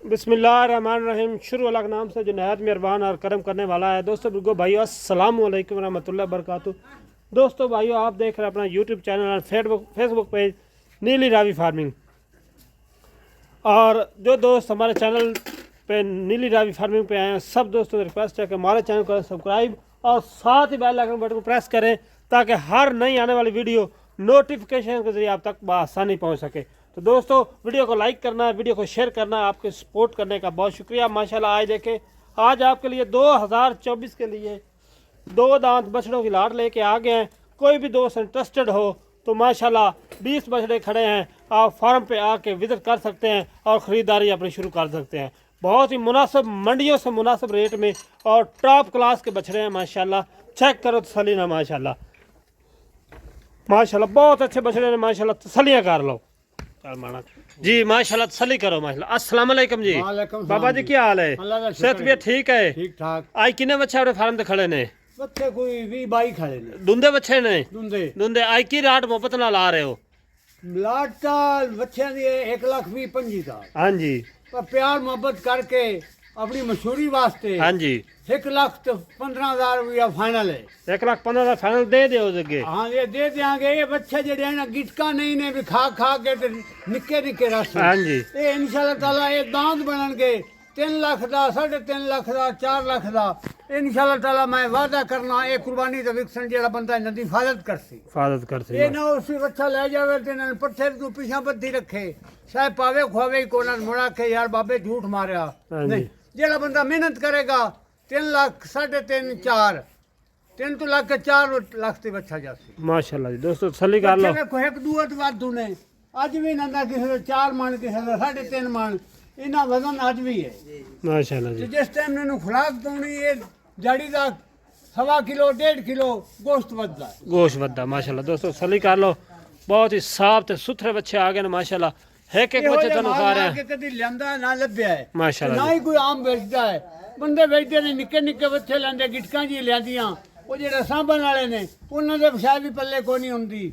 बिस्मिल्लाहिर्रहमानिर्रहीम। शुरू अल्लाह के नाम से जो नहायत मेहरबान और करम करने वाला है। दोस्तों बिल्कुल भाइयों अस्सलामु अलैकुम रहमतुल्लाहि वबरकातुहू। दोस्तों भाइयों आप देख रहे हैं अपना यूट्यूब चैनल और फेसबुक पेज नीली रावी फार्मिंग। और जो दोस्त हमारे चैनल पे नीली रावी फार्मिंग पे आए हैं सब दोस्तों से रिक्वेस्ट है कि हमारे चैनल को सब्सक्राइब और साथ ही बेल आइकन बटन को प्रेस करें ताकि हर नई आने वाली वीडियो नोटिफिकेशन के जरिए आप तक बआसानी पहुँच सके। तो दोस्तों वीडियो को लाइक करना है, वीडियो को शेयर करना है, आपके सपोर्ट करने का बहुत शुक्रिया। माशाल्लाह आज देखें, आज आपके लिए 2024 के लिए 2 दांत बछड़ों की लाट लेके आ गए हैं। कोई भी दोस्त इंटरेस्टेड हो तो माशाल्लाह 20 बछड़े खड़े हैं, आप फार्म पे आके विजिट कर सकते हैं और ख़रीदारी अपनी शुरू कर सकते हैं। बहुत ही मुनासिब मंडियों से मुनासिब रेट में और टॉप क्लास के बछड़े हैं माशाल्लाह। चेक करो तसल्ली ना माशाल्लाह माशाल्लाह बहुत अच्छे बछड़े हैं माशाल्लाह। तसल्लियाँ कर लो जी माशाल्लाह, तसल्ली करो माशाल्लाह। अस्सलाम वालेकुम जी। बाबा जी क्या हाल है? सेहत भी ठीक है? ठीक ठाक। आज कितने बच्चे अपने फार्म ते खड़े ने? बच्चे कोई 20-22 खड़े ने। दुंदे बच्चे ने? दुंदे। आज की रात मोहब्बत नाल आ रहे हो? लाट का बच्चे दी 1,20,25 का। हाँ जी। पर प्यार मोहब्बत करके अपनी मशहूरी वास्ते हाँ जी 1,15,000 रुपया फाइनल है। 1,15,000 फाइनल दे दो जगे। हाँ ये दे देंगे। ये बच्चे जेडे हैं ना गिटका नहीं ने भी खा खा के ते निक्के निक्के रस। हाँ जी। ये इंशाल्लाह ताला ये दांत बनन के 3 लाख दा 3.5 लाख दा 4 लाख दा इंशाल्लाह ताला मैं वादा करना ये कुर्बानी ते विकसन जेड़ा बंदा इन्हां दी हिफाजत करसी ये ना उसी बच्चा ले जावे ते इन्हां पत्थर तू पीछा बद्धी रखे शायद पावे खुआवे कोना मुड़ा के यार बाबे झूठ मारिया नहीं। जेड़ा बंदा मेहनत करेगा 3 लाख 3.5 4 3 तो लाख 4 लाख ते बच्चा जासी माशाल्लाह जी। दोस्तों तसल्ली कर लो। देखो एक दूआ ते वाधू ने अज भी ना किसी 4 मन किसी 3.5 मन इना वजन अज भी है माशाल्लाह जी। जिस टाइम इन्होंने खुराक पाउनी ये जाड़ी दा 1.25 किलो 1.5 किलो गोश्त वधदा माशाल्लाह। दोस्तों तसल्ली कर लो, बहुत ही साफ ते सुथरे बच्चे आ गए माशाल्लाह। एक बच्चे तुहानू खा रहे हैं कदी लेंदा ना लभ्या है माशाल्लाह। ना ही कोई आम बेचदा है। बंदे बेचदे ने निक्के निक्के बच्चे लेंदे गिटकां जी लियांदियां वो जेड़ा सांभण वाले ने उन्हां दे शायद भी पल्ले कोई नहीं हुंदी।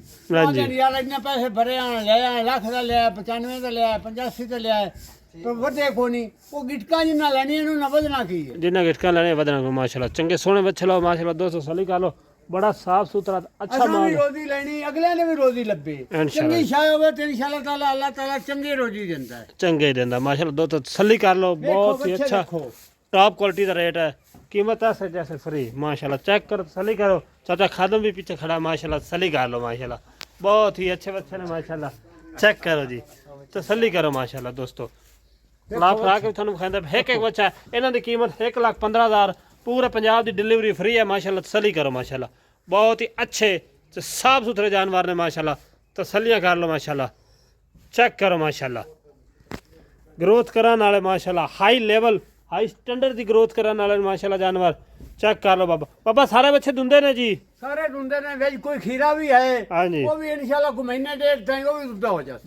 यार इतने पैसे भरे आन ले आए लाख दा ले आए 95 दा ले आए 85 दा ले आए तो वधे कोनी वो गिटकां जी ना लेनी इन्हू ना वधना की है जिन्ना गिटकां लेने वधना को माशाल्लाह। चंगे सोहने बच्चे लो माशाल्लाह। दोस्तों सली कर लो, बड़ा साफ सुथरा अच्छा माल। रोजी लेनी अगले ने भी रोजी लब्बे चंगी शाय होवे ते इंशाल्लाह ताला अल्लाह ताला चंगी रोजी देंदा है चंगे देंदा माशाल्लाह। दोस्तों तसल्ली कर लो, बहुत ही अच्छा टॉप क्वालिटी का रेट है, कीमत ऐसे जैसे फ्री माशाल्लाह। चेक करो तसल्ली करो। चाचा खादम भी पीछे खड़ा माशाल्लाह। तसल्ली कर लो माशाल्लाह, बहुत ही अच्छे बच्चे ने माशाल्लाह। चेक करो जी, तसल्ली करो माशाल्लाह। दोस्तों लाभ ला के थानू खांदा एक बच्चा इन्हां दी कीमत 1,15,000 पूरे पंजाब की डिलीवरी फ्री है माशाल्लाह। तसल्ली करो माशाल्लाह, बहुत ही अच्छे साफ सुथरे जानवर ने माशाल्लाह। तसल्लियाँ कर लो माशाल्लाह। चेक करो माशाल्लाह, ग्रोथ कराने वाले माशाल्लाह, हाई लेवल हाई स्टैंडर्ड की ग्रोथ कराने वाले माशाल्लाह जानवर। चेक कर लो बाबा सारे बच्चे दुंदे ने जी? सारे दुंदे ने। वेज कोई खीरा भी है हाँ जी, वो भी इंशाल्लाह को महीने डेढ़ तक वो भी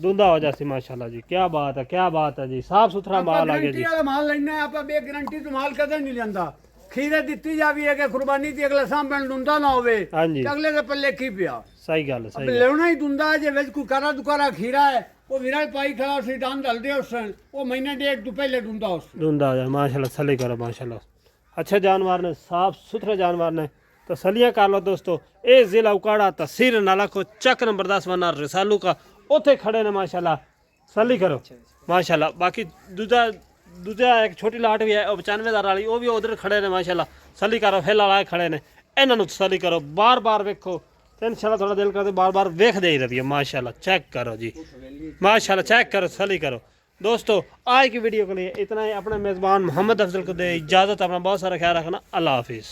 दुंदा हो जासी माशाल्लाह जी। क्या बात है, क्या बात है जी। साफ सुथरा माल आ गया जी। माल लेना है आप बे गारंटी तो माल कदे नहीं लेंदा। खीरे दित्ती जावी है कि कुर्बानी दी अगला सामने दुंदा ना होवे अगले दे पल्ले की पिया। सही गल है, लेना ही दुंदा है। जे वेज कोई कारा दुकारा खीरा है वो विरल पाई खड़ा उसी दाम डाल दे उस वो महीने डेढ़ तो पहले दुंदा हो जाए माशाल्लाह। सली करो माशाल्लाह, अच्छे जानवर ने, साफ सुथरे जानवर ने। तसल्लियाँ कर लो दोस्तों। ये जिला उकाड़ा तहसील नाला को चक नंबर 10 वाना रसालू का उथे खड़े ने माशाल्लाह। सली करो माशाल्लाह। बाकी दूजा एक छोटी लाट भी है 95,000 वाली वो भी उधर खड़े ने माशाल्लाह। सली करो फिल वाले खड़े ने, इन्हों तसल्ली करो। बार बार वेखो तो इंशाल्लाह थोड़ा दिल करते बार बार वेखते ही रहती है माशाल्लाह। चेक करो जी माशाल्लाह, चेक करो तसल्ली करो। दोस्तों आज की वीडियो के लिए इतना ही। अपने मेज़बान मोहम्मद अफजल को दे इजाज़त। अपना बहुत सारा ख्याल रखना। अल्लाह हाफिज़।